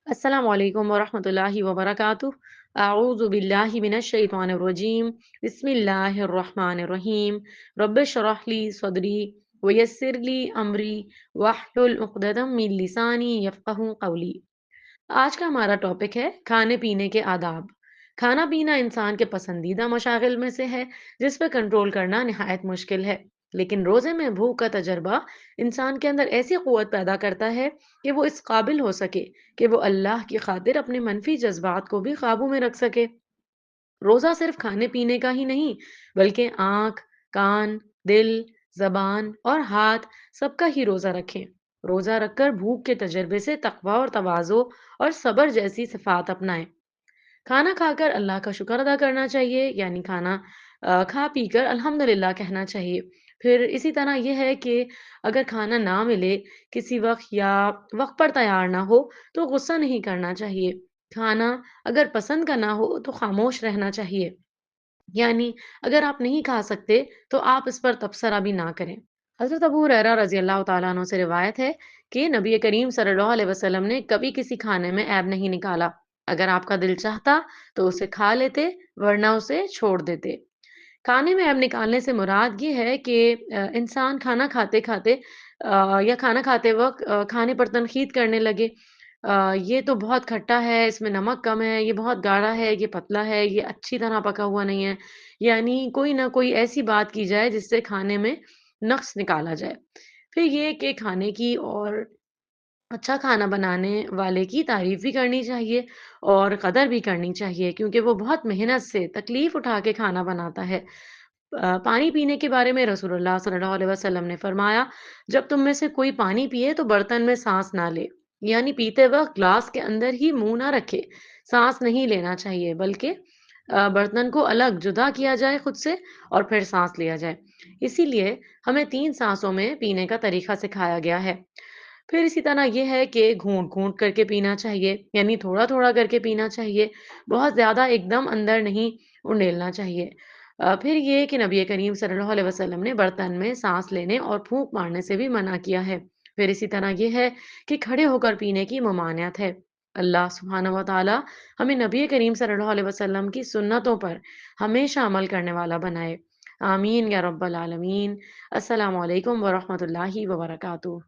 अस्सलामु अलैकुम वरहमतुल्लाहि वबरकातुह। अऊज़ु बिल्लाहि मिनश शैतानिर रजीम। बिस्मिल्लाहिर रहमानिर रहीम। रब्बिश रह ली सदरी वयस्सिर ली अमरी वाहलुल उक़दतम मिन लिसानी यफ़क़हू क़ौली। आज का हमारा टॉपिक है खाने पीने के आदाब। खाना पीना इंसान के पसंदीदा मशागिल में से है, जिस पर कंट्रोल करना निहायत मुश्किल है। लेकिन रोजे में भूख का तजर्बा इंसान के अंदर ऐसी कुव्वत पैदा करता है कि वो इस काबिल हो सके कि वो अल्लाह की खातिर अपने मनफी जज्बात को भी काबू में रख सके। रोजा सिर्फ खाने पीने का ही नहीं, बल्कि आंख, कान, दिल, जबान और हाथ सबका ही रोजा रखें। रोजा रखकर भूख के तजर्बे से तकवा और तवाज़ो और सब्र जैसी सिफात अपनाएं। खाना खाकर अल्लाह का शुक्र अदा करना चाहिए, यानी खाना खा पीकर अल्हम्दुलिल्लाह कहना चाहिए। फिर इसी तरह ये है कि अगर खाना ना मिले किसी वक्त या वक्त पर तैयार ना हो, तो गुस्सा नहीं करना चाहिए। खाना अगर पसंद का ना हो तो खामोश रहना चाहिए, यानी अगर आप नहीं खा सकते तो आप इस पर तबसरा भी ना करें। हज़रत अबू हुरैरा रज़ी अल्लाह तआला अन्हु से रिवायत है कि नबी करीम सल्लल्लाहु अलैहि वसल्लम ने कभी किसी खाने में ऐब नहीं निकाला। अगर आपका दिल चाहता तो उसे खा लेते, वरना उसे छोड़ देते। खाने में ऐब निकालने से मुराद ये है कि इंसान खाना खाते-खाते या खाना खाते वक़्त खाने पर तनकीद करने लगे। ये तो बहुत खट्टा है, इसमें नमक कम है, ये बहुत गाढ़ा है, ये पतला है, ये अच्छी तरह पका हुआ नहीं है। यानी कोई ना कोई ऐसी बात की जाए जिससे खाने में नक़्स निकाला जाए। फिर ये कि खाने की और अच्छा खाना बनाने वाले की तारीफ़ भी करनी चाहिए और कदर भी करनी चाहिए, क्योंकि वो बहुत मेहनत से तकलीफ़ उठा के खाना बनाता है। पानी पीने के बारे में रसूलुल्लाह सल्लल्लाहु अलैहि वसल्लम ने फरमाया, जब तुम में से कोई पानी पिए तो बर्तन में साँस ना ले। यानी पीते वक़्त ग्लास के अंदर ही मुँह ना रखे। साँस नहीं लेना चाहिए, बल्कि बर्तन को अलग जुदा किया जाए खुद से और फिर साँस लिया जाए। इसीलिए हमें 3 साँसों में पीने का तरीका सिखाया गया है। फिर इसी तरह ये है कि घूँट-घूँट करके पीना चाहिए, यानी थोड़ा-थोड़ा करके पीना चाहिए, बहुत ज़्यादा एकदम अंदर नहीं उंडेलना चाहिए। फिर ये कि नबी करीम सल्लल्लाहु अलैहि वसल्लम ने बर्तन में साँस लेने और फूँक मारने से भी मना किया है। फिर इसी तरह ये है कि खड़े होकर पीने की ममानियत है। अल्लाह सुब्हानहू व तआला हमें नबी करीम सल्लल्लाहु अलैहि वसल्लम की सुन्नतों पर हमेशा अमल करने वाला बनाए। आमीन या रब्बल आलमीन। अस्सलामु अलैकुम व रहमतुल्लाहि व बरकातुहू।